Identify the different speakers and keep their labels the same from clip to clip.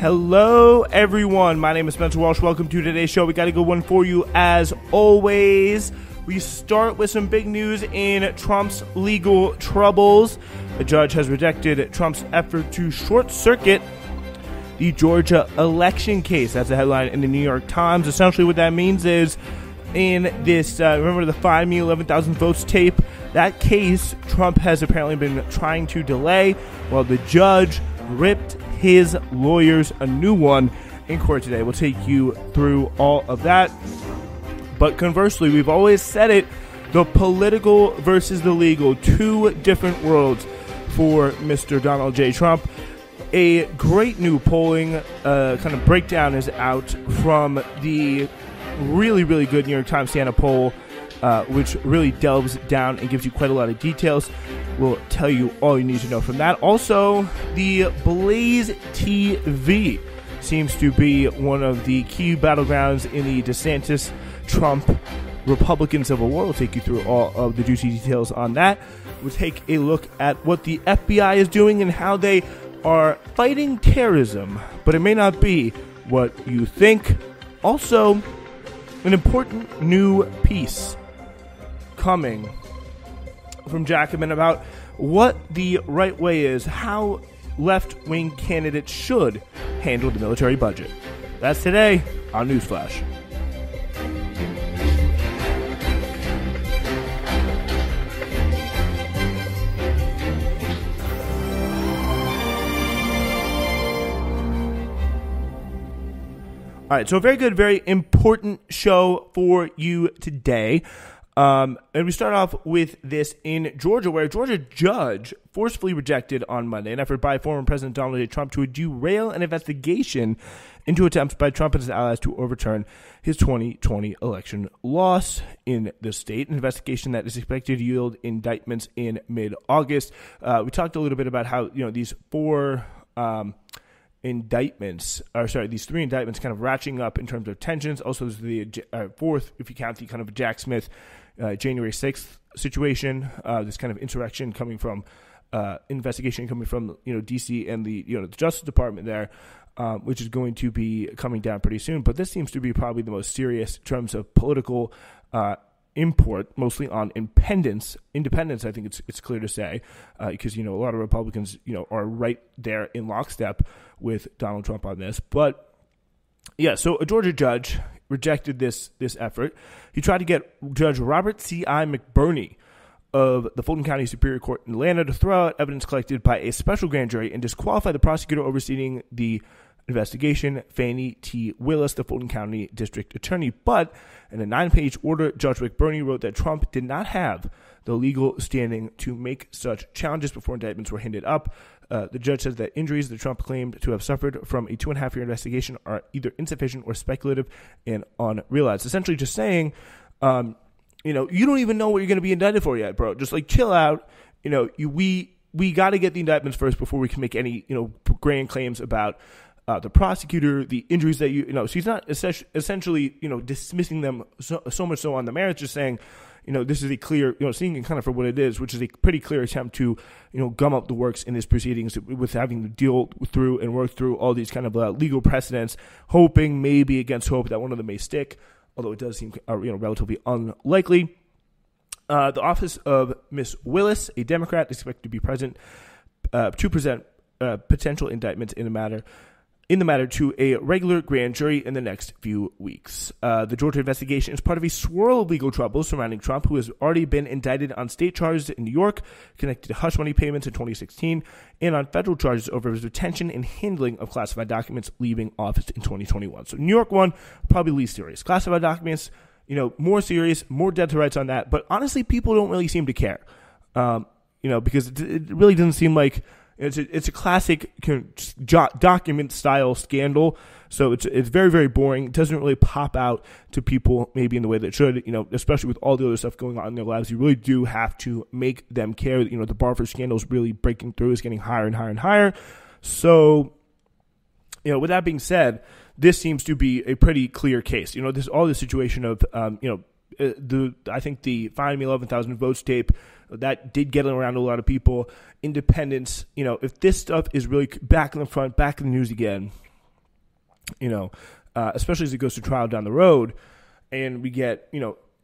Speaker 1: Hello, everyone. My name is Spencer Walsh. Welcome to today's show. We got a good one for you, as always. We start with some big news in Trump's legal troubles. A judge has rejected Trump's effort to short-circuit the Georgia election case. That's a headline in the New York Times. Essentially what that means is, in this, remember the 11,000 votes tape? That case, Trump has apparently been trying to delay while the judge ripped his lawyers a new one in court today. We'll take you through all of that. But conversely, we've always said it, the political versus the legal, two different worlds for Mr. Donald J. Trump. A great new polling kind of breakdown is out from the really, really good New York Times Siena poll, which really delves down and gives you quite a lot of details. We'll tell you all you need to know from that. Also, the Blaze TV seems to be one of the key battlegrounds in the DeSantis-Trump Republican Civil War. We'll take you through all of the juicy details on that. We'll take a look at what the FBI is doing and how they are fighting terrorism, but it may not be what you think. Also, an important new piece coming from Jacobin about what the right way is, how left-wing candidates should handle the military budget. That's today on Newsflash. All right, so a very good, very important show for you today. And we start off with this in Georgia, where a Georgia judge forcefully rejected on Monday an effort by former President Donald J. Trump to derail an investigation into attempts by Trump and his allies to overturn his 2020 election loss in the state. An investigation that is expected to yield indictments in mid-August. We talked a little bit about how, these these three indictments kind of ratcheting up in terms of tensions. Also, there's the fourth, if you count the kind of Jack Smith January 6th situation, this kind of insurrection coming from, investigation coming from, D.C. and the Justice Department there, which is going to be coming down pretty soon. But this seems to be probably the most serious in terms of political import, mostly on independence. I think it's clear to say, because a lot of Republicans are right there in lockstep with Donald Trump on this. But yeah, so a Georgia judge rejected this effort. He tried to get Judge Robert C.I. McBurney of the Fulton County Superior Court in Atlanta to throw out evidence collected by a special grand jury and disqualify the prosecutor overseeing the investigation, Fannie T. Willis, the Fulton County District Attorney. But in a 9-page order, Judge McBurney wrote that Trump did not have the legal standing to make such challenges before indictments were handed up. The judge says that injuries that Trump claimed to have suffered from a 2.5-year investigation are either insufficient or speculative and unrealized. Essentially just saying, you don't even know what you're going to be indicted for yet, bro. Just chill out. We got to get the indictments first before we can make any, grand claims about the prosecutor, the injuries that so he's not essentially, dismissing them so much so on the merits, just saying, this is a clear, seeing it kind of for what it is, which is a pretty clear attempt to, gum up the works in his proceedings with having to deal through and work through all these kind of legal precedents, hoping maybe against hope that one of them may stick, although it does seem, relatively unlikely. The office of Miss Willis, a Democrat, is expected to be present to present potential indictments in the matter to a regular grand jury in the next few weeks. The Georgia investigation is part of a swirl of legal troubles surrounding Trump, who has already been indicted on state charges in New York connected to hush money payments in 2016 and on federal charges over his retention and handling of classified documents leaving office in 2021. So New York one, probably least serious. Classified documents, more serious, more dead to rights on that. But honestly, people don't really seem to care, because it really doesn't seem like it's a classic document style scandal. So it's very, very boring. It doesn't really pop out to people maybe in the way that it should, especially with all the other stuff going on in their lives. You really do have to make them care. The bar for scandal is really breaking through, is getting higher and higher and higher. So, with that being said, this seems to be a pretty clear case. This situation of, I think the Find Me 11,000 Votes tape, that did get around a lot of people. Independence, if this stuff is really back in the front, back in the news again, especially as it goes to trial down the road, and we get,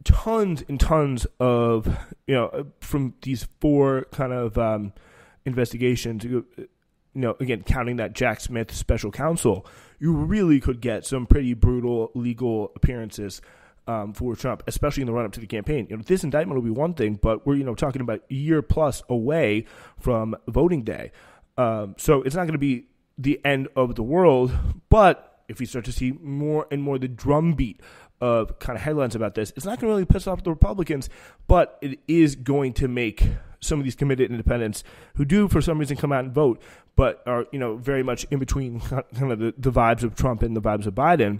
Speaker 1: tons and tons of, from these four kind of investigations, again, counting that Jack Smith special counsel, you really could get some pretty brutal legal appearances for Trump, especially in the run-up to the campaign. This indictment will be one thing, but we're, talking about a year plus away from voting day. So it's not going to be the end of the world, but if we start to see more and more the drumbeat of kind of headlines about this, it's not going to really piss off the Republicans, but it is going to make some of these committed independents who do for some reason come out and vote, but are, very much in between kind of the vibes of Trump and the vibes of Biden.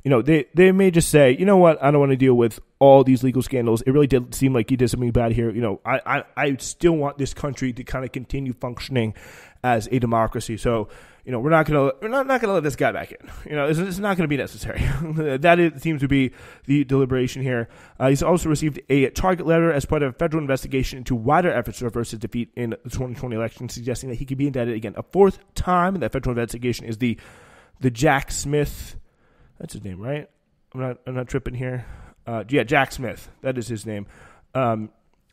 Speaker 1: They may just say, you know what, I don't want to deal with all these legal scandals. It really did seem like he did something bad here. I still want this country to kind of continue functioning as a democracy. So, we're not gonna let this guy back in. It's not going to be necessary. That seems to be the deliberation here. He's also received a target letter as part of a federal investigation into wider efforts to reverse his defeat in the 2020 election, suggesting that he could be indicted again a fourth time. That federal investigation is the Jack Smith. That's his name, right? I'm not tripping here. Jack Smith. That is his name.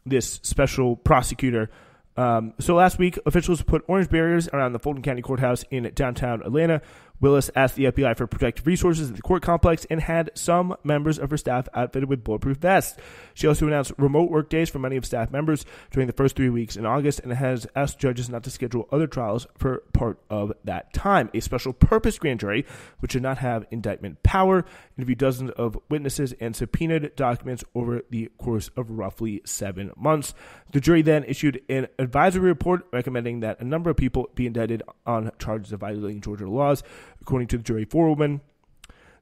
Speaker 1: This special prosecutor. So last week, officials put orange barriers around the Fulton County Courthouse in downtown Atlanta. Willis asked the FBI for protective resources at the court complex and had some members of her staff outfitted with bulletproof vests. She also announced remote work days for many of staff members during the first 3 weeks in August and has asked judges not to schedule other trials for part of that time. A special purpose grand jury, which did not have indictment power, interviewed dozens of witnesses and subpoenaed documents over the course of roughly 7 months. The jury then issued an advisory report recommending that a number of people be indicted on charges of violating Georgia laws. According to the jury forewoman,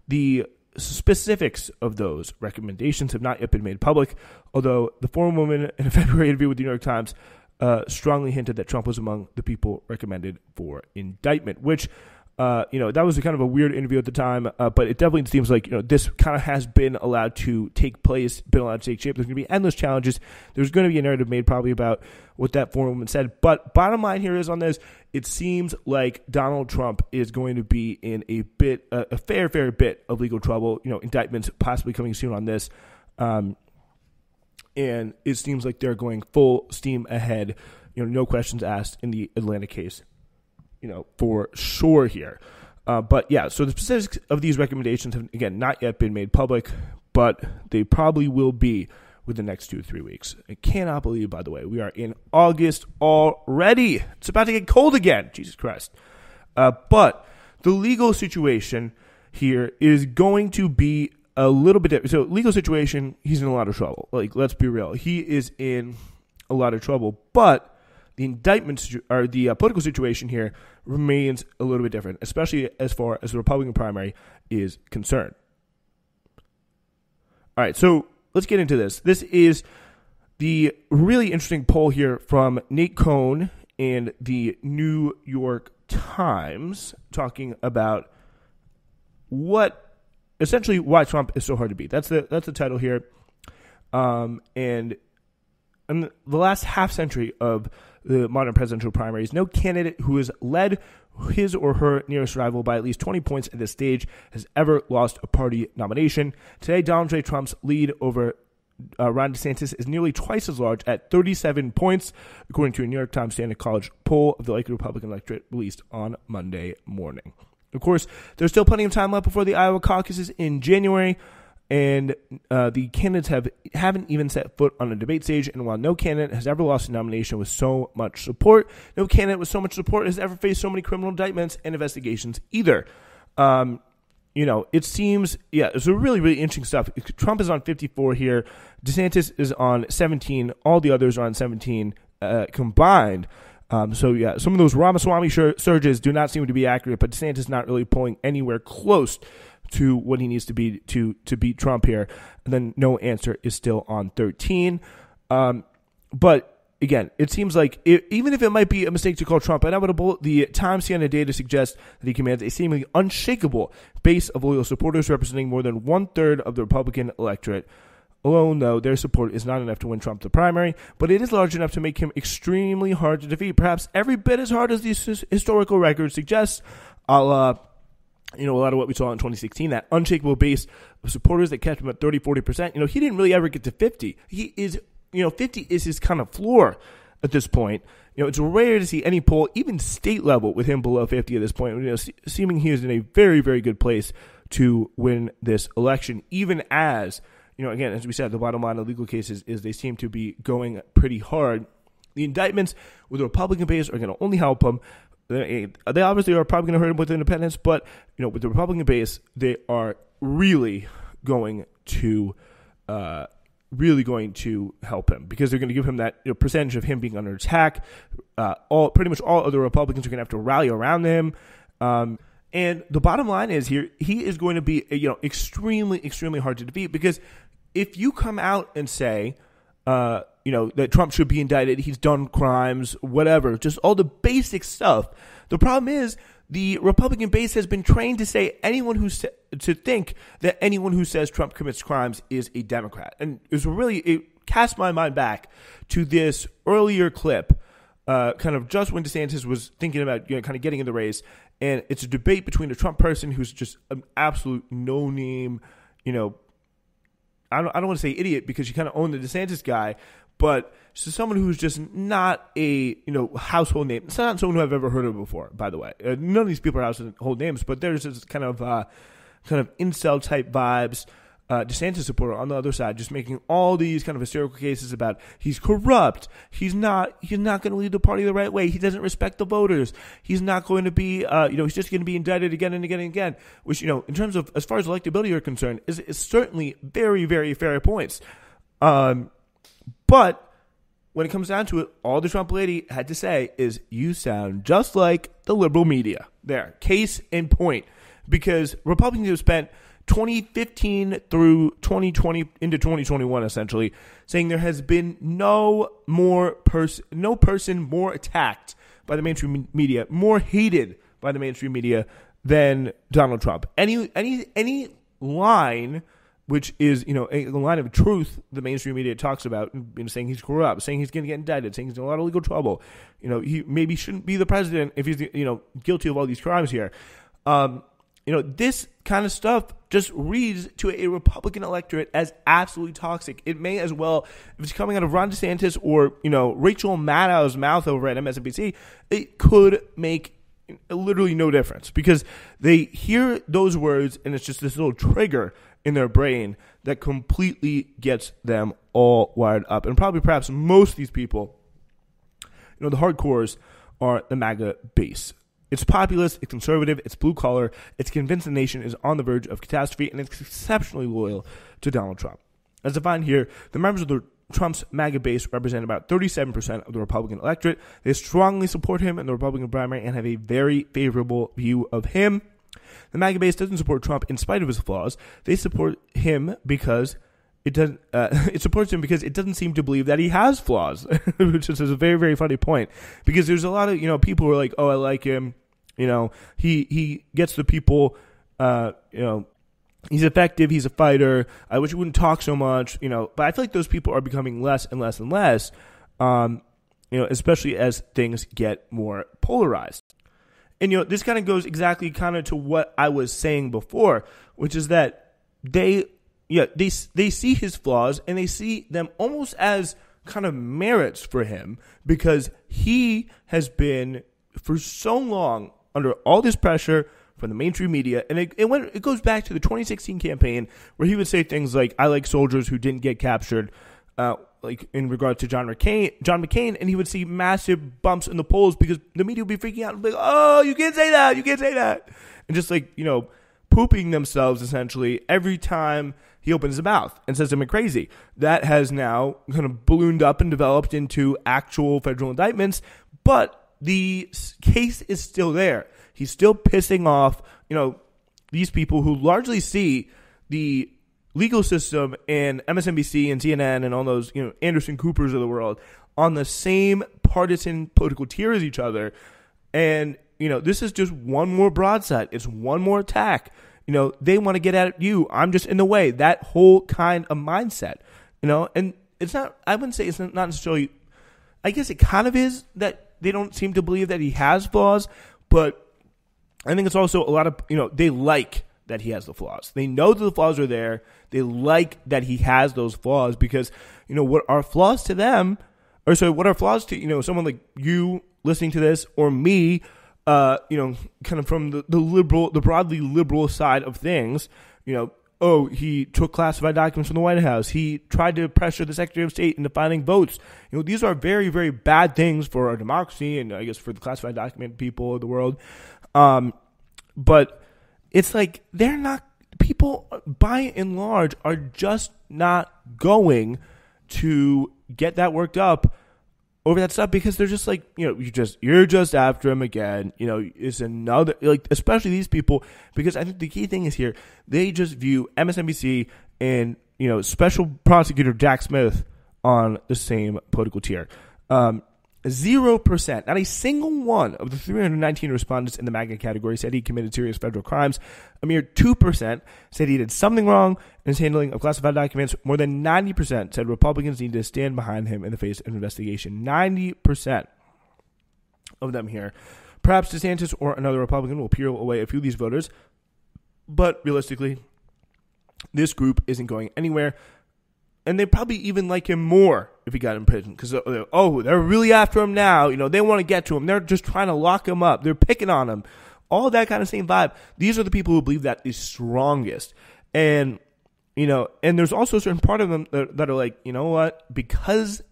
Speaker 1: the specifics of those recommendations have not yet been made public, although the forewoman in a February interview with the New York Times strongly hinted that Trump was among the people recommended for indictment, which, that was kind of a weird interview at the time, but it definitely seems like, this kind of has been allowed to take place, been allowed to take shape. There's going to be endless challenges. There's going to be a narrative made probably about what that forewoman said. But bottom line here is on this, it seems like Donald Trump is going to be in a fair bit of legal trouble, indictments possibly coming soon on this. And it seems like they're going full steam ahead, no questions asked in the Atlanta case. For sure here. But yeah, so the specifics of these recommendations have, again, not yet been made public, but they probably will be within the next 2 to 3 weeks. I cannot believe, by the way, we are in August already. It's about to get cold again. Jesus Christ. But the legal situation here is going to be a little bit different. So legal situation, he's in a lot of trouble. Let's be real. He is in a lot of trouble, but the indictment or the political situation here remains a little bit different, especially as far as the Republican primary is concerned. All right, so let's get into this. This is the really interesting poll here from Nate Cohn and the New York Times, talking about why Trump is so hard to beat. That's the title here, and in the last half century of the modern presidential primaries, no candidate who has led his or her nearest rival by at least 20 points at this stage has ever lost a party nomination. Today, Donald J. Trump's lead over Ron DeSantis is nearly twice as large at 37 points, according to a New York Times Standard College poll of the likely Republican electorate released on Monday morning. Of course, there's still plenty of time left before the Iowa caucuses in January, and the candidates haven't even set foot on a debate stage. And while no candidate has ever lost a nomination with so much support, no candidate with so much support has ever faced so many criminal indictments and investigations either. It seems, it's a really, really interesting stuff. Trump is on 54 here. DeSantis is on 17. All the others are on 17 combined. Some of those Ramaswamy surges do not seem to be accurate, but DeSantis is not really pulling anywhere close to what he needs to be to beat Trump here. And then no answer is still on 13. But again, it seems like even if it might be a mistake to call Trump inevitable, the Times Siena data suggests that he commands a seemingly unshakable base of loyal supporters representing more than 1/3 of the Republican electorate. Alone, though, their support is not enough to win Trump the primary, but it is large enough to make him extremely hard to defeat, perhaps every bit as hard as these historical records suggest, a la a lot of what we saw in 2016, that unshakable base of supporters that kept him at 30, 40%. He didn't really ever get to 50. He is, 50 is his kind of floor at this point. It's rare to see any poll, even state level, with him below 50 at this point. Seeming he is in a very, very good place to win this election, even as, again, as we said, the bottom line of legal cases is they seem to be going pretty hard. The indictments with the Republican base are going to only help him. They obviously are probably going to hurt him with independents, but with the Republican base, they are really going to help him, because they're going to give him that percentage of him being under attack. Pretty much all other Republicans are going to have to rally around him. And the bottom line is here, he is going to be extremely, extremely hard to defeat, because if you come out and say that Trump should be indicted, he's done crimes, whatever, just all the basic stuff. The problem is the Republican base has been trained to say to think that anyone who says Trump commits crimes is a Democrat. And it cast my mind back to this earlier clip, kind of just when DeSantis was thinking about kind of getting in the race. And it's a debate between a Trump person who's just an absolute no-name, I don't want to say idiot, because you kind of own the DeSantis guy, but so someone who's just not a household name. It's not someone who I've ever heard of before, by the way. None of these people are household names, but there's this kind of incel type vibes. DeSantis supporter on the other side, just making all these kind of hysterical cases about he's corrupt, he's not going to lead the party the right way, he doesn't respect the voters, he's not going to be, he's just going to be indicted again and again and again, which, in terms of, as far as electability are concerned, is certainly very, very fair points. But when it comes down to it, all the Trump lady had to say is, you sound just like the liberal media. There, case in point, because Republicans have spent 2015 through 2020 into 2021, essentially, saying there has been no person more attacked by the mainstream media, more hated by the mainstream media than Donald Trump. Any line which is a line of truth the mainstream media talks about, saying he's corrupt, saying he's going to get indicted, saying he's in a lot of legal trouble. He maybe shouldn't be the president if he's guilty of all these crimes here. This kind of stuff just reads to a Republican electorate as absolutely toxic. It may as well, if it's coming out of Ron DeSantis or, Rachel Maddow's mouth over at MSNBC, it could make literally no difference, because they hear those words and it's just this little trigger in their brain that completely gets them all wired up. And perhaps most of these people, the hardcores, are the MAGA base. It's populist, it's conservative, it's blue collar, it's convinced the nation is on the verge of catastrophe, and it's exceptionally loyal to Donald Trump. As defined here, the members of Trump's MAGA base represent about 37% of the Republican electorate. They strongly support him in the Republican primary and have a very favorable view of him. The MAGA base doesn't support Trump in spite of his flaws. They support him because it supports him because it doesn't seem to believe that he has flaws, which is a very, very funny point. Because there's a lot of people who are like, oh, I like him. He gets the people. He's effective. He's a fighter. I wish he wouldn't talk so much. But I feel like those people are becoming less and less and less. Especially as things get more polarized. And, this kind of goes exactly kind of to what I was saying before, which is that they see his flaws and they see them almost as kind of merits for him, because he has been for so long under all this pressure from the mainstream media. And it goes back to the 2016 campaign where he would say things like, I like soldiers who didn't get captured, like in regard to John McCain, and he would see massive bumps in the polls because the media would be freaking out and be like, oh, you can't say that. And just pooping themselves essentially every time he opens his mouth and says something crazy. That has now kind of ballooned up and developed into actual federal indictments, but the case is still there. He's still pissing off, these people who largely see the legal system and MSNBC and CNN and all those, Anderson Coopers of the world on the same partisan political tier as each other. And, this is just one more broadside. It's one more attack. They want to get at you. I'm just in the way. That whole kind of mindset, and it's not, I wouldn't say it's not necessarily, I guess it kind of is that they don't seem to believe that he has flaws, but I think it's also a lot of, they like that he has the flaws. They know that the flaws are there. They like that he has those flaws because, what are flaws to them, or so what are flaws to, someone like you listening to this or me, kind of from the broadly liberal side of things, oh, he took classified documents from the White House. He tried to pressure the Secretary of State into finding votes. These are very, very bad things for our democracy and I guess for the classified document people of the world. But it's like people by and large are just not going to get that worked up over that stuff because they're just like, you're just after him again. It's another, especially these people, because I think the key thing is here, they just view MSNBC and, special prosecutor Jack Smith on the same political tier. 0%, not a single one of the 319 respondents in the MAGA category said he committed serious federal crimes. A mere 2% said he did something wrong in his handling of classified documents. More than 90% said Republicans need to stand behind him in the face of an investigation. 90% of them here. Perhaps DeSantis or another Republican will peel away a few of these voters, but realistically, this group isn't going anywhere. And they probably even like him more if he got in prison because, they're really after him now. They want to get to him. They're just trying to lock him up. They're picking on him. All that kind of same vibe. These are the people who believe that is strongest. And, and there's also a certain part of them that are like, you know what? Because,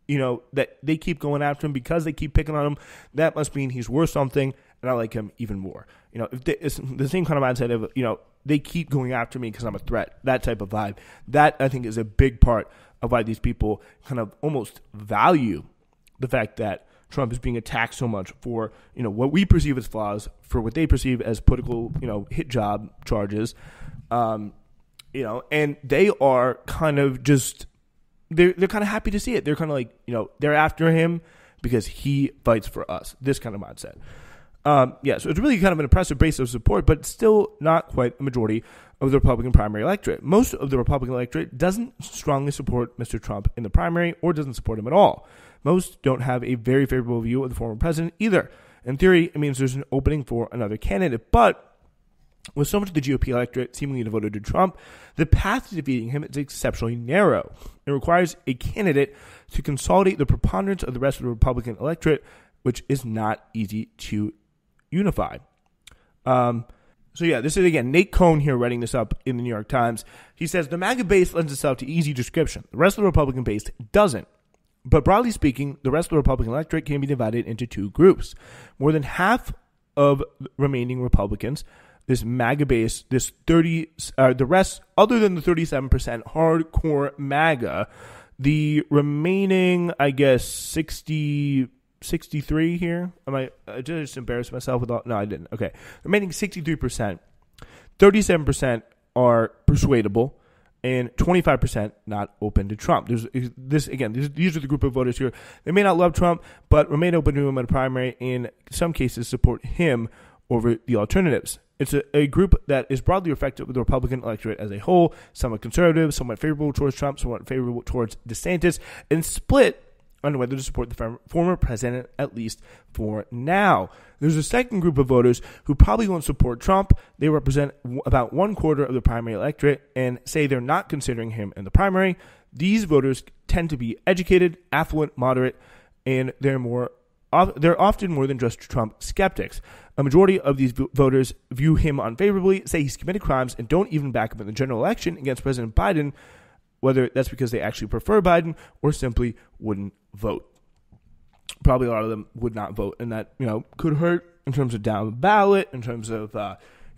Speaker 1: that they keep going after him, because they keep picking on him, that must mean he's worth something. And I like him even more. It's the same kind of mindset of, they keep going after me because I'm a threat, that type of vibe. That, I think, is a big part of why these people kind of almost value the fact that Trump is being attacked so much for, what we perceive as flaws, for what they perceive as political, hit job charges. And they are kind of just, they're kind of happy to see it. They're kind of like, they're after him because he fights for us. This kind of mindset. So it's really kind of an impressive base of support, but still not quite a majority of the Republican primary electorate. Most of the Republican electorate doesn't strongly support Mr. Trump in the primary or doesn't support him at all. Most don't have a very favorable view of the former president either. In theory, it means there's an opening for another candidate, but with so much of the GOP electorate seemingly devoted to Trump, the path to defeating him is exceptionally narrow. It requires a candidate to consolidate the preponderance of the rest of the Republican electorate, which is not easy to unify. This is, again, Nate Cohn here writing this up in the New York Times. He says, the MAGA base lends itself to easy description. The rest of the Republican base doesn't. But broadly speaking, the rest of the Republican electorate can be divided into two groups. More than half of remaining Republicans, this MAGA base, the rest, other than the 37% hardcore MAGA, the remaining, 63 here. I just embarrassed myself with all. No, I didn't. Okay. Remaining 63%, 37% are persuadable, and 25% not open to Trump. These are the group of voters here. They may not love Trump, but remain open to him in a primary. In some cases, support him over the alternatives. It's a group that is broadly reflective of the Republican electorate as a whole, somewhat conservative, somewhat favorable towards Trump, somewhat favorable towards DeSantis, and split on whether to support the former president, at least for now. There's a second group of voters who probably won't support Trump. They represent about 1/4 of the primary electorate and say they're not considering him in the primary. These voters tend to be educated, affluent, moderate, and they're often more than just Trump skeptics. A majority of these voters view him unfavorably, say he's committed crimes, and don't even back him in the general election against President Biden, whether that's because they actually prefer Biden or simply wouldn't vote. Probably a lot of them would not vote, and that could hurt in terms of down the ballot, in terms of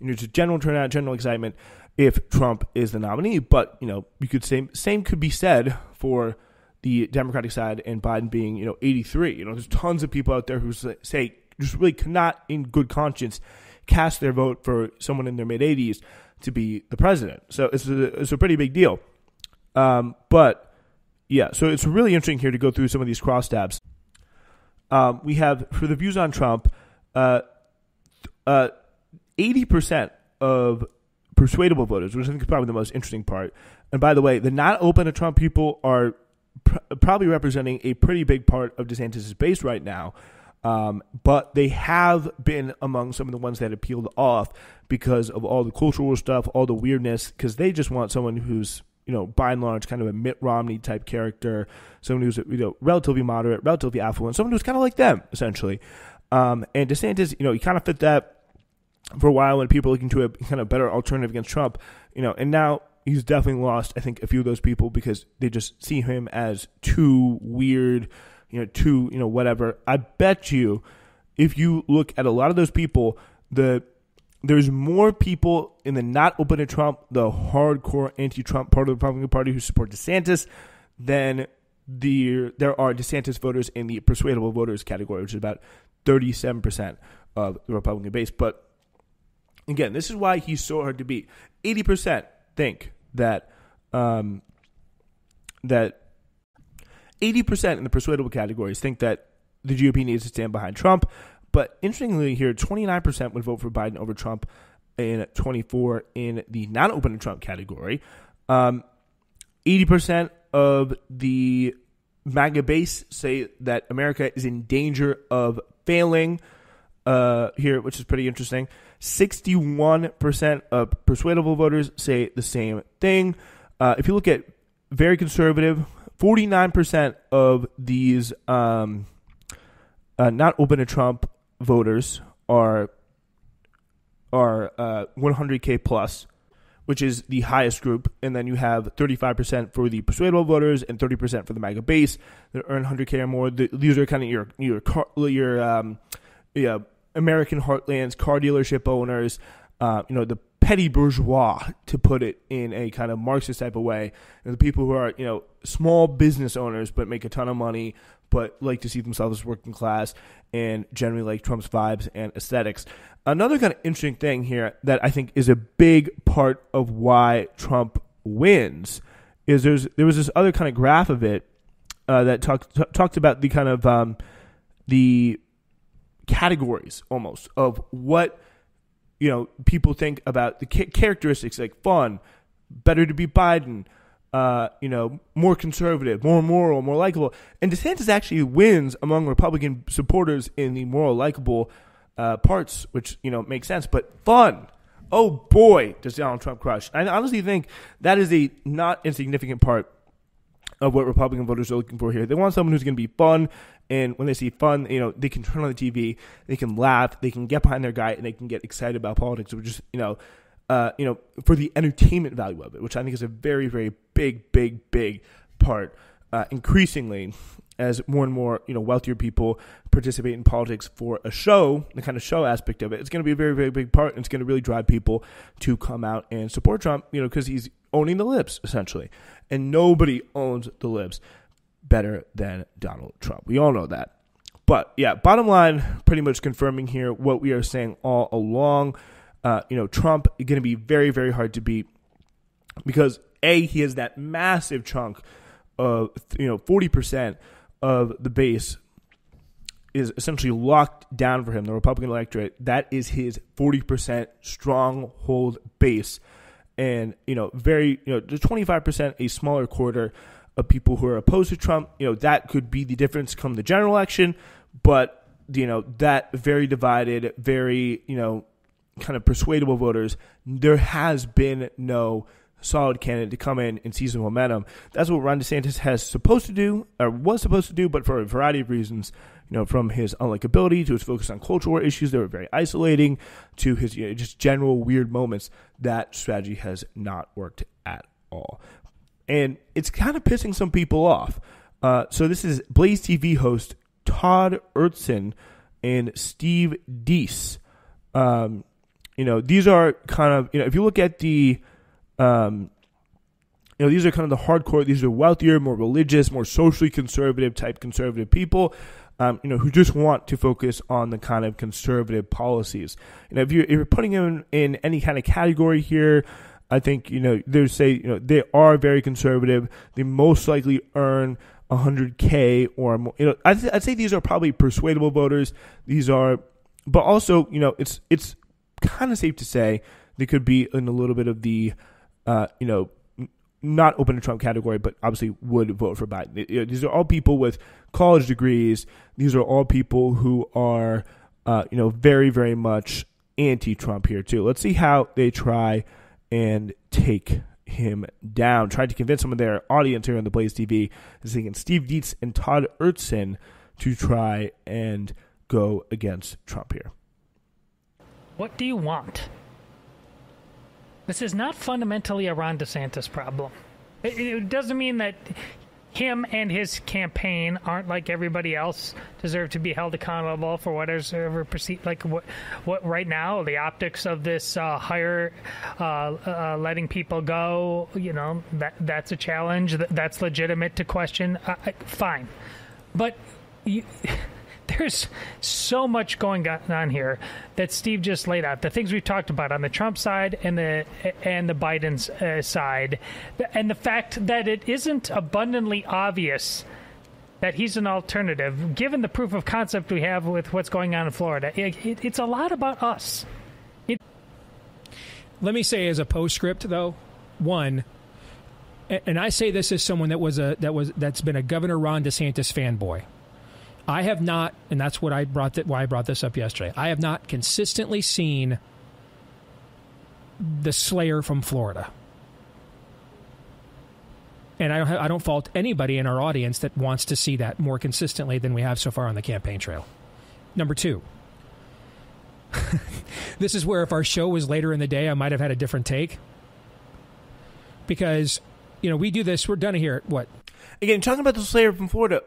Speaker 1: just general turnout, general excitement if Trump is the nominee. But you could say same could be said for the Democratic side and Biden being 83. There's tons of people out there who say just really cannot, in good conscience, cast their vote for someone in their mid 80s to be the president. So it's a pretty big deal. So it's really interesting here to go through some of these crosstabs. We have, for the views on Trump, 80% of persuadable voters, which I think is probably the most interesting part. And by the way, the not open to Trump people are probably representing a pretty big part of DeSantis' base right now. But they have been among some of the ones that appealed off because of all the cultural stuff, all the weirdness, because they just want someone who's, by and large, kind of a Mitt Romney type character, someone who's, relatively moderate, relatively affluent, someone who's kind of like them, essentially. And DeSantis, he kind of fit that for a while when people were looking to a kind of better alternative against Trump, and now he's definitely lost, I think, a few of those people because they just see him as too weird, too, whatever. I bet you, if you look at a lot of those people, there's more people in the not open to Trump, the hardcore anti-Trump part of the Republican Party who support DeSantis than there are DeSantis voters in the persuadable voters category, which is about 37% of the Republican base. But again, this is why he's so hard to beat. 80% think that 80% in the persuadable categories think that the GOP needs to stand behind Trump. But interestingly here, 29% would vote for Biden over Trump in 24 in the non-open to Trump category. 80% of the MAGA base say that America is in danger of failing here, which is pretty interesting. 61% of persuadable voters say the same thing. If you look at very conservative, 49% of these not open to Trump voters are 100K plus, which is the highest group, and then you have 35% for the persuadable voters and 30% for the MAGA base that earn 100K or more. These are kind of your American heartlands, car dealership owners, the petty bourgeois, to put it in a kind of Marxist type of way, and the people who are small business owners but make a ton of money but like to see themselves as working class and generally like Trump's vibes and aesthetics. Another kind of interesting thing here that I think is a big part of why Trump wins is there was this other kind of graph of it that talked about the kind of the categories almost of what people think about the characteristics, like fun, better to be Biden, more conservative, more moral, more likable. And DeSantis actually wins among Republican supporters in the moral, likable parts, which, makes sense. But fun, oh boy, does Donald Trump crush. I honestly think that is a not insignificant part of what Republican voters are looking for here. They want someone who's going to be fun, and when they see fun, they can turn on the TV, they can laugh, they can get behind their guy, and they can get excited about politics, which is, for the entertainment value of it, which I think is a very, very big part, increasingly, as more and more, wealthier people participate in politics for a show, the kind of show aspect of it. It's going to be a very, very big part, and it's going to really drive people to come out and support Trump, because he's owning the libs, essentially. And nobody owns the libs better than Donald Trump. We all know that. But, yeah, bottom line, pretty much confirming here what we are saying all along. Trump is going to be very, very hard to beat because, A, he has that massive chunk of, 40% of the base is essentially locked down for him, the Republican electorate. That is his 40% stronghold base. And, very, there's 25%, a smaller quarter of people who are opposed to Trump. That could be the difference come the general election. But, that very divided, very, kind of persuadable voters, there has been no solid candidate to come in and seize the momentum. That's what Ron DeSantis was supposed to do, but for a variety of reasons, from his unlikability to his focus on cultural issues that were very isolating to his just general weird moments, that strategy has not worked at all. And it's kind of pissing some people off. So this is Blaze TV host Todd Ertzen and Steve Deese. These are kind of, if you look at the, these are kind of the hardcore, these are wealthier, more religious, more socially conservative type conservative people, who just want to focus on the kind of conservative policies. If you're putting them in any kind of category here, I think, they are very conservative. They most likely earn 100K or more. I'd say these are probably persuadable voters. These are, but also, it's kind of safe to say they could be in a little bit of the, not open to Trump category, but obviously would vote for Biden. These are all people with college degrees. These are all people who are, very, very much anti-Trump here too. Let's see how they try and take him down. Trying to convince some of their audience here on the Blaze TV, thinking Steve Dietz and Todd Ertzen to try and go against Trump here.
Speaker 2: What do you want? This is not fundamentally a Ron DeSantis problem. It doesn't mean that him and his campaign aren't like everybody else, deserve to be held accountable for whatever perceived, like what right now, the optics of this letting people go, that's a challenge. That's legitimate to question. Fine. But there's so much going on here that Steve just laid out. The things we've talked about on the Trump side and the Biden's side, and the fact that it isn't abundantly obvious that he's an alternative, given the proof of concept we have with what's going on in Florida. It's a lot about us.
Speaker 3: Let me say as a postscript, though, one, and I say this as someone that's been a Governor Ron DeSantis fanboy. I have not, and that's what why I brought this up yesterday. I have not consistently seen the Slayer from Florida. And I don't fault anybody in our audience that wants to see that more consistently than we have so far on the campaign trail. Number two, this is where if our show was later in the day, I might have had a different take. Because, we do this, we're done here at what?
Speaker 1: Again, talking about the Slayer from Florida,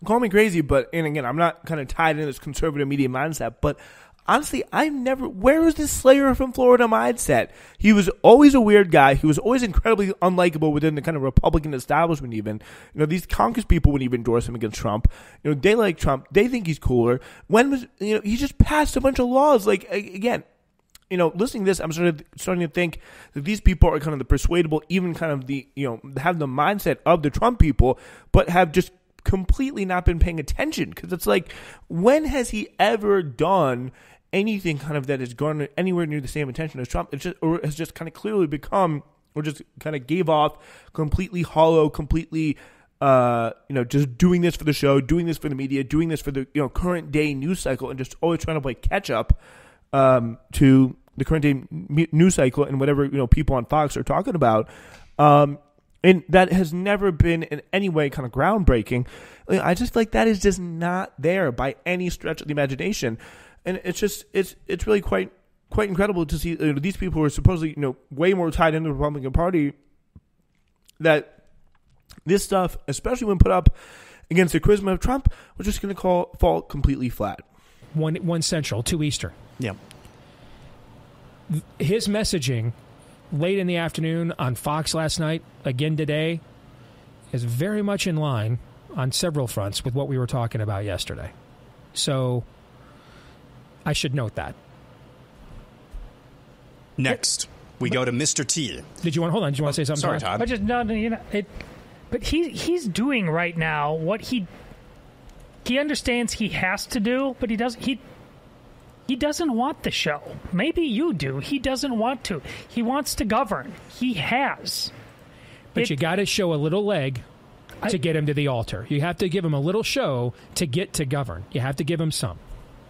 Speaker 1: call me crazy, and again, I'm not kind of tied into this conservative media mindset, but honestly, where was this Slayer from Florida mindset? He was always a weird guy. He was always incredibly unlikable within the kind of Republican establishment even. These Congress people wouldn't even endorse him against Trump. They like Trump. They think he's cooler. He just passed a bunch of laws. Like, again, listening to this, I'm starting to think that these people are kind of the persuadable, even kind of the, have the mindset of the Trump people, but have just completely not been paying attention. Because it's like, when has he ever done anything kind of that has garnered anywhere near the same attention as Trump? It's just, or has just kind of clearly become, or just kind of gave off completely hollow, completely, just doing this for the show, doing this for the media, doing this for the, current day news cycle, and just always trying to play catch up, to the current day news cycle and whatever, people on Fox are talking about. And that has never been in any way kind of groundbreaking. I just feel like that is just not there by any stretch of the imagination. And it's just, it's really quite incredible to see these people who are supposedly, way more tied into the Republican Party, that this stuff, especially when put up against the charisma of Trump, was just going to fall completely flat.
Speaker 3: 1 Central, 2 Eastern.
Speaker 1: Yeah.
Speaker 3: His messaging late in the afternoon on Fox last night, again today, is very much in line on several fronts with what we were talking about yesterday. So I should note that.
Speaker 4: Next, we go to Mr. T.
Speaker 3: Did you want to say something?
Speaker 4: Sorry, Todd.
Speaker 2: But he's doing right now what he understands he has to do, but he doesn't. He doesn't want the show. Maybe you do. He doesn't want to. He wants to govern. He has.
Speaker 3: But you got to show a little leg to get him to the altar. You have to give him a little show to get to govern. You have to give him some.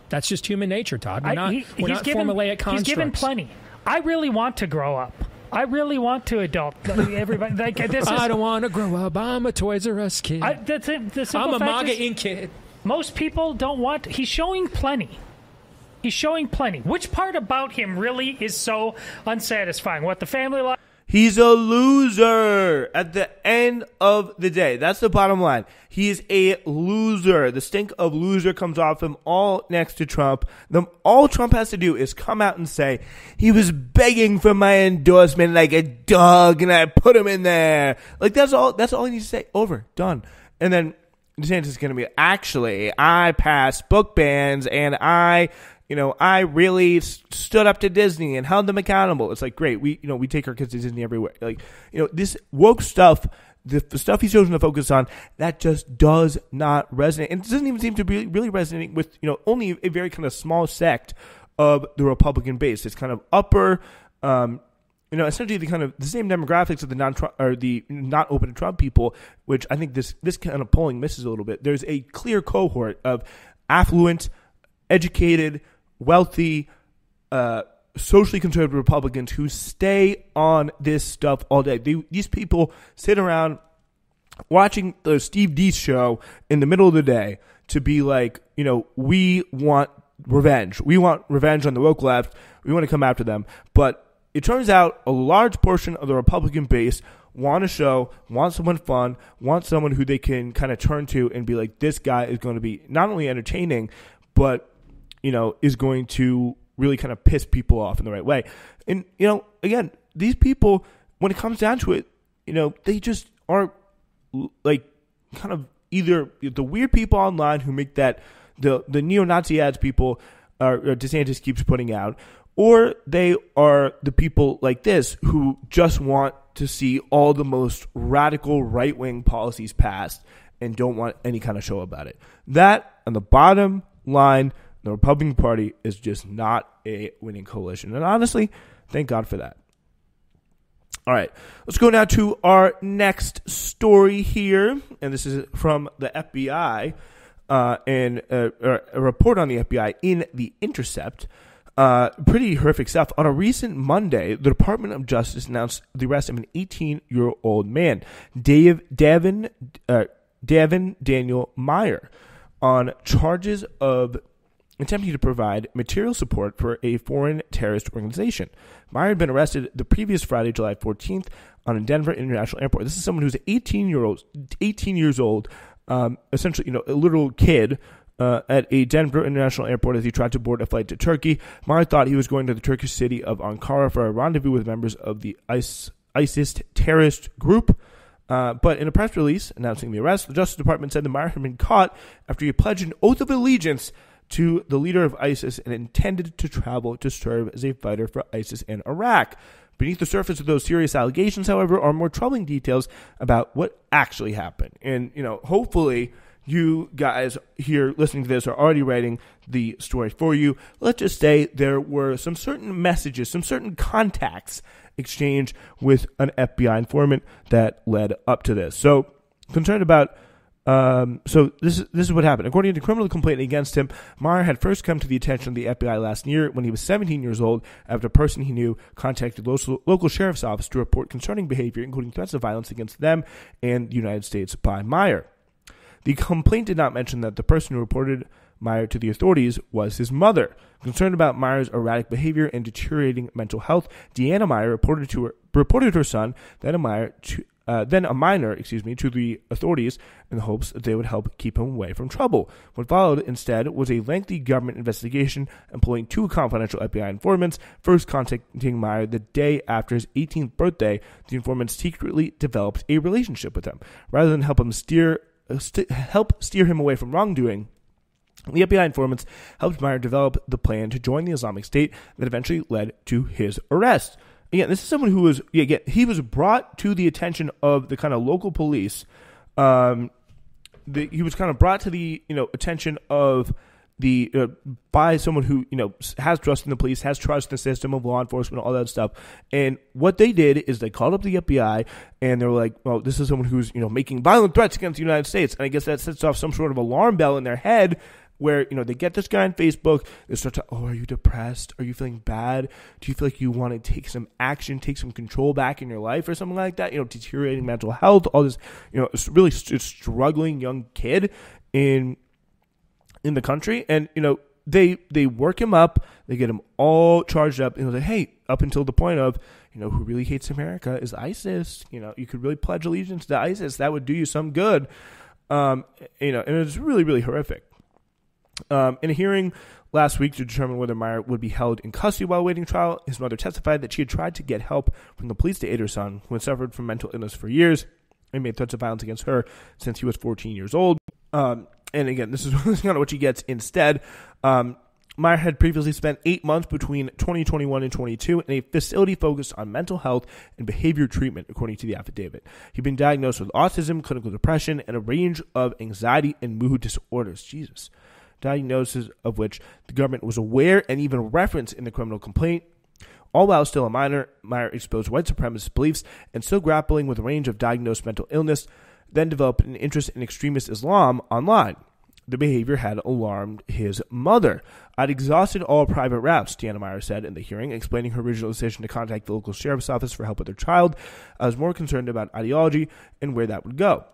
Speaker 3: That's just human nature, Todd. We're not formulaic constructs.
Speaker 2: He's given plenty. I really want to grow up. I really want to adult. Everybody,
Speaker 3: I don't want to grow up. I'm a Toys R Us kid.
Speaker 2: I'm
Speaker 3: a MAGA Inc. kid.
Speaker 2: Most people don't want. He's showing plenty. He's showing plenty. Which part about him really is so unsatisfying? What, the family life?
Speaker 1: He's a loser at the end of the day. That's the bottom line. He is a loser. The stink of loser comes off him all next to Trump. All Trump has to do is come out and say, he was begging for my endorsement like a dog and I put him in there. Like, that's all he needs to say. Over. Done. And then DeSantis is going to be, actually, I passed book bans and I really stood up to Disney and held them accountable. It's like, great. We take our kids to Disney everywhere. Like, this woke stuff, the stuff he's chosen to focus on, that just does not resonate. And it doesn't even seem to be really resonating with, only a very kind of small sect of the Republican base. It's kind of upper, essentially the same demographics of the not open to Trump people, which I think this kind of polling misses a little bit. There's a clear cohort of affluent, educated, wealthy, socially conservative Republicans who stay on this stuff all day. These people sit around watching the Steve Deese show in the middle of the day to be like, we want revenge. We want revenge on the woke left. We want to come after them. But it turns out a large portion of the Republican base want a show, want someone fun, want someone who they can kind of turn to and be like, this guy is going to be not only entertaining, but, is going to really kind of piss people off in the right way. And, again, these people, when it comes down to it, they just are like kind of either the weird people online who make that the neo-Nazi ads people DeSantis keeps putting out, or they are the people like this who just want to see all the most radical right-wing policies passed and don't want any kind of show about it. That, on the bottom line, the Republican Party is just not a winning coalition. And honestly, thank God for that. All right, let's go now to our next story here. And this is from the FBI and a report on the FBI in The Intercept. Pretty horrific stuff. On a recent Monday, the Department of Justice announced the arrest of an 18-year-old man, Davin Daniel Meyer, on charges of attempting to provide material support for a foreign terrorist organization. Meyer had been arrested the previous Friday, July 14th, on Denver International Airport. This is someone who's 18 years old, essentially, a little kid, at a Denver International Airport as he tried to board a flight to Turkey. Meyer thought he was going to the Turkish city of Ankara for a rendezvous with members of the ISIS terrorist group. But in a press release announcing the arrest, the Justice Department said that Meyer had been caught after he pledged an oath of allegiance to the leader of ISIS and intended to travel to serve as a fighter for ISIS in Iraq. Beneath the surface of those serious allegations, however, are more troubling details about what actually happened. And, hopefully you guys here listening to this are already writing the story for you. Let's just say there were some certain messages, some certain contacts exchanged with an FBI informant that led up to this. So concerned about So this is what happened. According to a criminal complaint against him, Meyer had first come to the attention of the FBI last year when he was 17 years old after a person he knew contacted local sheriff's office to report concerning behavior, including threats of violence against them and the United States by Meyer. The complaint did not mention that the person who reported Meyer to the authorities was his mother. Concerned about Meyer's erratic behavior and deteriorating mental health, Deanna Meyer reported her son, then a minor, to the authorities in the hopes that they would help keep him away from trouble. What followed instead was a lengthy government investigation employing two confidential FBI informants, first contacting Meyer the day after his 18th birthday. The informants secretly developed a relationship with him. Rather than help steer him away from wrongdoing, the FBI informants helped Meyer develop the plan to join the Islamic State that eventually led to his arrest. Again, this is someone who was, he was brought to the attention of the kind of local police. He was kind of brought to the, attention of the, by someone who, has trust in the police, has trust in the system of law enforcement, all that stuff. And what they did is they called up the FBI and they were like, well, this is someone who's, making violent threats against the United States. And I guess that sets off some sort of alarm bell in their head, where, they get this guy on Facebook, they start to, are you depressed? Are you feeling bad? Do you feel like you want to take some action, take some control back in your life or something like that? Deteriorating mental health, all this, really struggling young kid in the country. And, they work him up, they get him all charged up, and they're like, hey, up until the point of, who really hates America is ISIS. You could really pledge allegiance to ISIS. That would do you some good. And it's really, really horrific. In a hearing last week to determine whether Meyer would be held in custody while awaiting trial, his mother testified that she had tried to get help from the police to aid her son, who had suffered from mental illness for years and made threats of violence against her since he was 14 years old. And again, this is kind of what she gets instead. Meyer had previously spent 8 months between 2021 and 22 in a facility focused on mental health and behavior treatment, according to the affidavit. He'd been diagnosed with autism, clinical depression, and a range of anxiety and mood disorders. Jesus. Diagnosis of which the government was aware and even referenced in the criminal complaint. all while still a minor. Meyer exposed white supremacist beliefs and still grappling with a range of diagnosed mental illness, then developed an interest in extremist Islam online. The behavior had alarmed his mother. I'd exhausted all private routes, Deanna Meyer said in the hearing, explaining her original decision to contact the local sheriff's office for help with her child. I was more concerned about ideology and where that would go.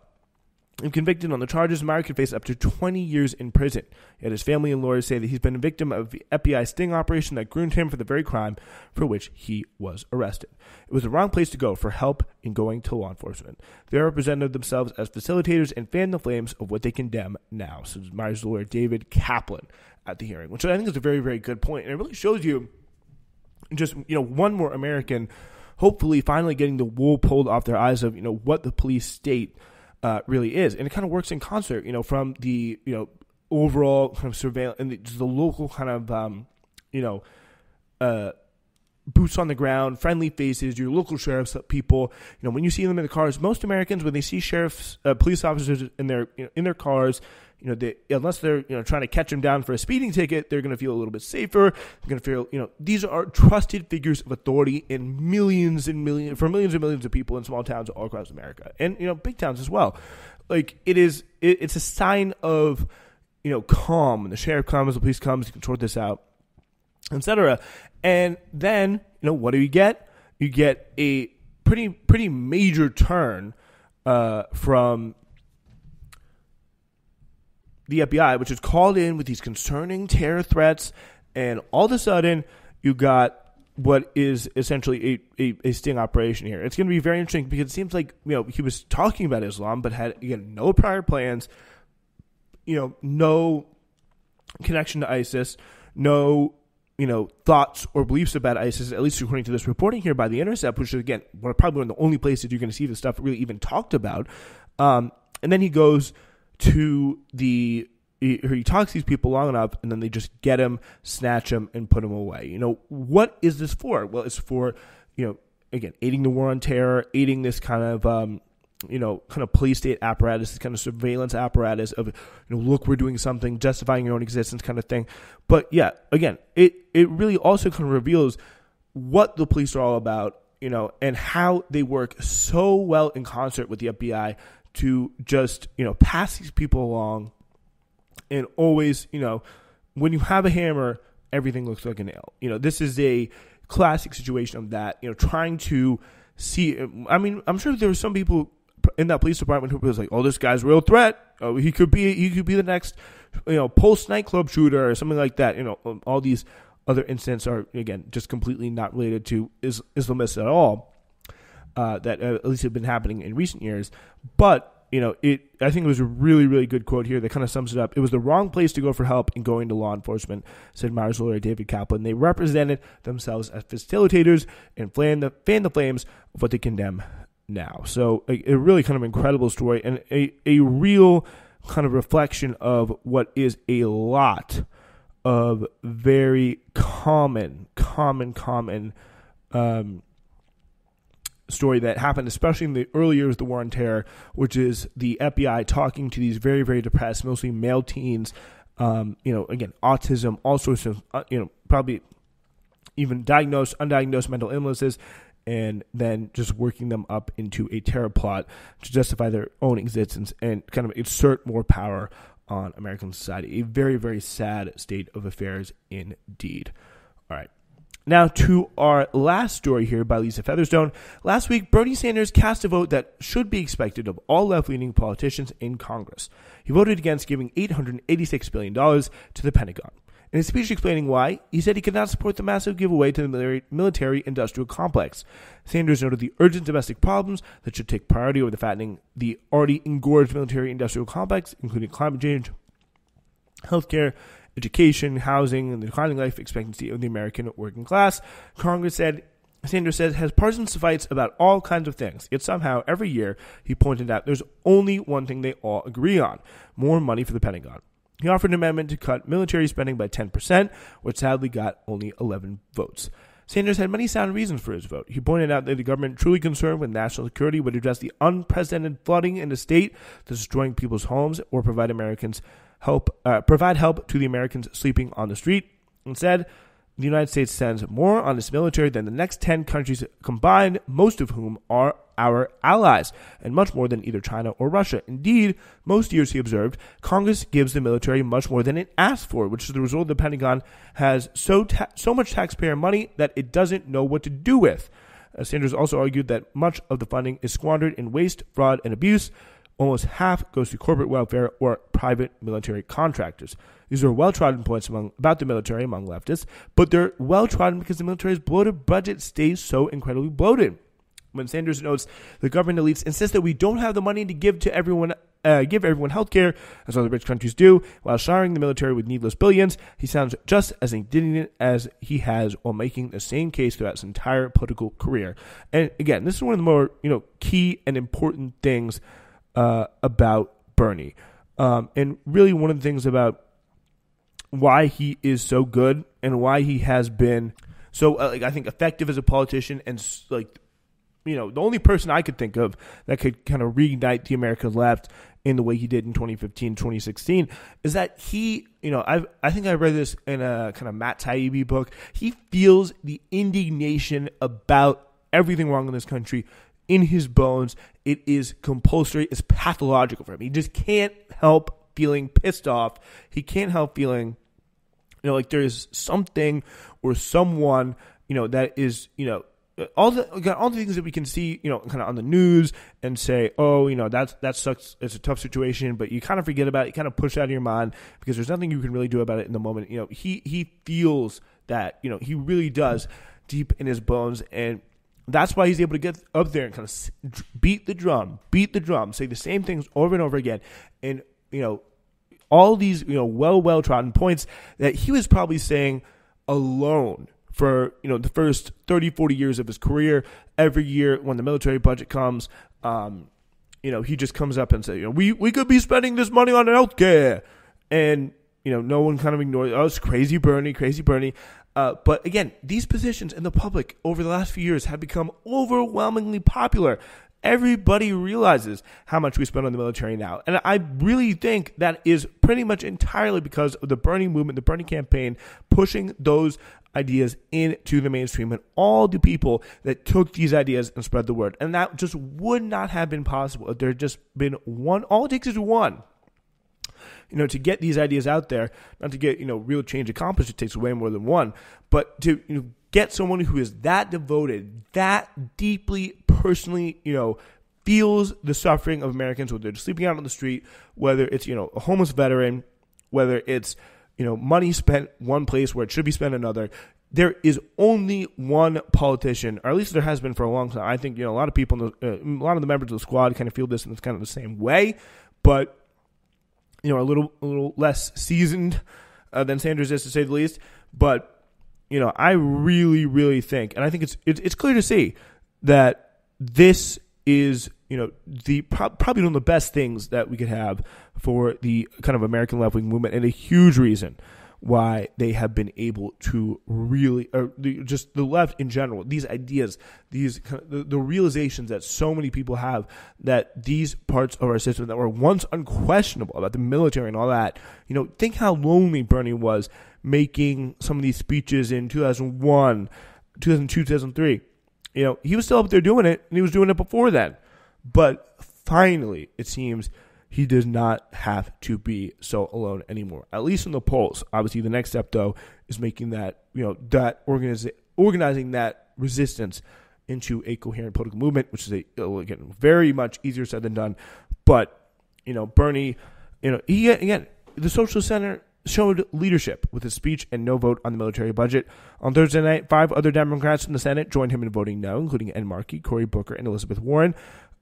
Speaker 1: If convicted on the charges, Meyer could face up to 20 years in prison. Yet his family and lawyers say that he's been a victim of the FBI sting operation that groomed him for the very crime for which he was arrested. It was the wrong place to go for help in going to law enforcement. They represented themselves as facilitators and fanned the flames of what they condemn now. So Meyer's lawyer, David Kaplan, at the hearing, which I think is a very, very good point. And it really shows you just, one more American hopefully finally getting the wool pulled off their eyes of, what the police state really is. And it kind of works in concert, from the, overall kind of surveillance and just the local kind of, boots on the ground, friendly faces, your local sheriffs people. When you see them in the cars, most Americans, when they see sheriffs, police officers in their cars, unless they're trying to catch them down for a speeding ticket, they're going to feel a little bit safer. They're going to feel these are trusted figures of authority in millions and millions of people in small towns all across America, and big towns as well. Like it's a sign of calm. When the sheriff comes, the police comes, you can sort this out, etc. And then what do you get? You get a pretty major turn from the FBI, which is called in with these concerning terror threats, and all of a sudden you got what is essentially a sting operation here. It's going to be very interesting because it seems like he was talking about Islam, but had no prior plans, no connection to ISIS, no thoughts or beliefs about ISIS, at least according to this reporting here by The Intercept, which is again probably one of the only places you're going to see this stuff really even talked about. And then he goes to he talks these people long enough, and then they just get him, snatch him, and put him away. What is this for? Well, it's for, again, aiding the war on terror, aiding this kind of, kind of police state apparatus, this kind of surveillance apparatus of, look, we're doing something, justifying your own existence kind of thing. But yeah, again, it really also kind of reveals what the police are all about, and how they work so well in concert with the FBI to just, pass these people along. And always, when you have a hammer, everything looks like a nail. This is a classic situation of that, trying to see. I mean, I'm sure there were some people in that police department who was like, oh, this guy's a real threat. Oh, he could be the next, Pulse nightclub shooter or something like that. All these other incidents are, again, just completely not related to Islamists at all. That at least have been happening in recent years. But, I think it was a really, really good quote here that kind of sums it up. It was the wrong place to go for help in going to law enforcement, said Meyer's lawyer, David Kaplan. They represented themselves as facilitators and fanned the flames of what they condemn now. So a really kind of incredible story, and a real kind of reflection of what is a lot of very common story that happened, especially in the early years of the war on terror, which is the FBI talking to these very, very depressed, mostly male teens, again, autism, all sorts of, probably even diagnosed, undiagnosed mental illnesses, and then just working them up into a terror plot to justify their own existence and kind of exert more power on American society. A very, very sad state of affairs indeed. All right. Now to our last story here by Lisa Featherstone. Last week, Bernie Sanders cast a vote that should be expected of all left-leaning politicians in Congress. He voted against giving $886 billion to the Pentagon. In his speech explaining why, he said he could not support the massive giveaway to the military-industrial complex. Sanders noted the urgent domestic problems that should take priority over the fattening the already engorged military-industrial complex, including climate change, healthcare, education, housing, and the declining life expectancy of the American working class. Sanders says, has partisan fights about all kinds of things. Yet somehow, every year, he pointed out there's only one thing they all agree on: more money for the Pentagon. He offered an amendment to cut military spending by 10%, which sadly got only 11 votes. Sanders had many sound reasons for his vote. He pointed out that the government truly concerned with national security would address the unprecedented flooding in the state that's destroying people's homes or provide help to the Americans sleeping on the street. Instead, the United States sends more on its military than the next 10 countries combined, most of whom are our allies, and much more than either China or Russia. Indeed, most years, he observed, Congress gives the military much more than it asks for, which is the result the Pentagon has so much taxpayer money that it doesn't know what to do with. Sanders also argued that much of the funding is squandered in waste, fraud, and abuse. Almost half goes to corporate welfare or private military contractors. These are well-trodden points about the military among leftists, but they're well-trodden because the military's bloated budget stays so incredibly bloated. When Sanders notes the government elites insist that we don't have the money to give everyone health care, as other rich countries do, while showering the military with needless billions, he sounds just as indignant as he has while making the same case throughout his entire political career. And again, this is one of the more key and important things about Bernie. And really one of the things about why he is so good and why he has been so, I think, effective as a politician and, the only person I could think of that could kind of reignite the American left in the way he did in 2015, 2016 is that he, I think I read this in a kind of Matt Taibbi book. He feels the indignation about everything wrong in this country in his bones. It is compulsory. It's pathological for him. He just can't help feeling pissed off. He can't help feeling, like there is something or someone, that is, all the things that we can see, kind of on the news and say, oh, that sucks. It's a tough situation, but you kind of forget about it. You kind of push it out of your mind because there's nothing you can really do about it in the moment. He feels that, he really does deep in his bones, and that's why he's able to get up there and kind of beat the drum, say the same things over and over again. And, all these, well-trodden points that he was probably saying alone for, the first 30, 40 years of his career. Every year when the military budget comes, he just comes up and says, we could be spending this money on healthcare. And, no one kind of ignores, oh, it's crazy Bernie. But again, these positions in the public over the last few years have become overwhelmingly popular. Everybody realizes how much we spend on the military now. And I really think that is pretty much entirely because of the Bernie movement, the Bernie campaign, pushing those ideas into the mainstream and all the people that took these ideas and spread the word. And that just would not have been possible if there had just been one. All it takes is one. To get these ideas out there, not to get, real change accomplished, it takes way more than one. But to get someone who is that devoted, that deeply, personally, feels the suffering of Americans, whether they're sleeping out on the street, whether it's, a homeless veteran, whether it's, money spent one place where it should be spent another. There is only one politician, or at least there has been for a long time. I think, a lot of people, a lot of the members of the squad kind of feel this in kind of the same way, but a little less seasoned than Sanders is, to say the least. But I really, really think, and I think it's clear to see that this is probably one of the best things that we could have for the kind of American left-wing movement, and a huge reason why they have been able to really, just the left in general, these ideas, these the realizations that so many people have that these parts of our system that were once unquestionable about the military and all that, think how lonely Bernie was making some of these speeches in 2001, 2002, 2003. He was still up there doing it, and he was doing it before then. But finally, it seems he does not have to be so alone anymore, at least in the polls. Obviously, the next step, though, is making that, that organizing that resistance into a coherent political movement, which is, again, very much easier said than done. But, Bernie, he, again, the Socialist Center showed leadership with his speech and no vote on the military budget. On Thursday night, 5 other Democrats in the Senate joined him in voting no, including Ed Markey, Cory Booker, and Elizabeth Warren.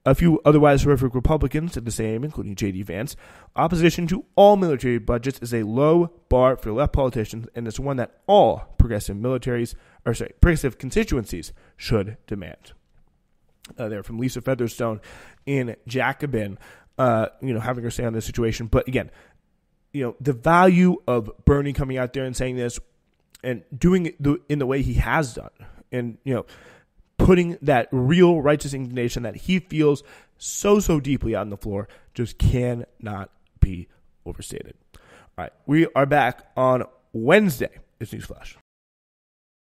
Speaker 1: A few otherwise horrific Republicans did the same, including J.D. Vance. Opposition to all military budgets is a low bar for left politicians, and it's one that all progressive constituencies should demand. They're from Lisa Featherstone in Jacobin, having her say on this situation. But again, the value of Bernie coming out there and saying this and doing it in the way he has done, and, putting that real righteous indignation that he feels so deeply out on the floor just cannot be overstated. All right, we are back on Wednesday. It's Newsflash.